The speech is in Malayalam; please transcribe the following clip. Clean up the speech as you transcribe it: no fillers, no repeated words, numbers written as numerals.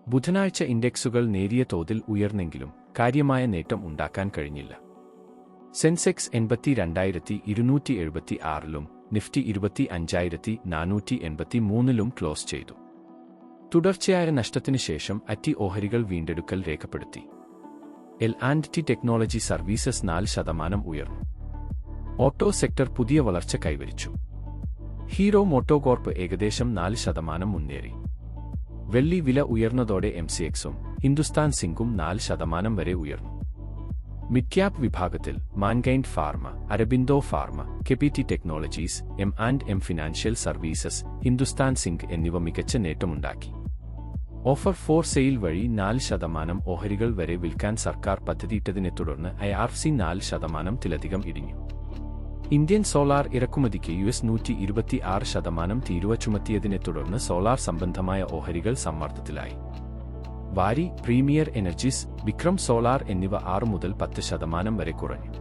ബുധനാഴ്ച ഇൻഡെക്സുകൾ നേരിയ തോതിൽ ഉയർന്നെങ്കിലും കാര്യമായ നേട്ടം ഉണ്ടാക്കാൻ കഴിഞ്ഞില്ല. സെൻസെക്സ് 82,276-ലും നിഫ്റ്റി 25,483-ലും ക്ലോസ് ചെയ്തു. തുടർച്ചയായ നഷ്ടത്തിനു ശേഷം അറ്റി ഓഹരികൾ വീണ്ടെടുക്കൽ രേഖപ്പെടുത്തി. L&T ടെക്നോളജി സർവീസസ് 4% ഉയർന്നു. ഓട്ടോ സെക്ടർ പുതിയ വളർച്ച കൈവരിച്ചു. ഹീറോ മോട്ടോകോർപ്പ് ഏകദേശം 4% മുന്നേറി. വെള്ളി വില ഉയർന്നതോടെ MCXും ഹിന്ദുസ്ഥാൻ സിങ്കും 4% വരെ ഉയർന്നു. മിഡ് ക്യാപ് വിഭാഗത്തിൽ Mankind pharma, Aurobindo pharma, KPIT technologies, M&M financial services, Hindustan zinc എന്നിവ മികച്ച നേട്ടമുണ്ടാക്കി. ഓഫർ ഫോർ സെയിൽ വഴി 4% ഓഹരികൾ വരെ വിൽക്കാൻ സർക്കാർ പദ്ധതിയിട്ടതിനെ തുടർന്ന് IRC 4%-ത്തിലധികം ഇടിഞ്ഞു. ഇന്ത്യൻ സോളാർ ഇറക്കുമതിക്ക് US126% തീരുവ ചുമത്തിയതിനെ തുടർന്ന് സോളാർ സംബന്ധമായ ഓഹരികൾ സമ്മർദ്ദത്തിലായി. വാരി, പ്രീമിയർ എനർജീസ്, വിക്രം സോളാർ എന്നിവ 6 മുതൽ 10% വരെ കുറഞ്ഞു.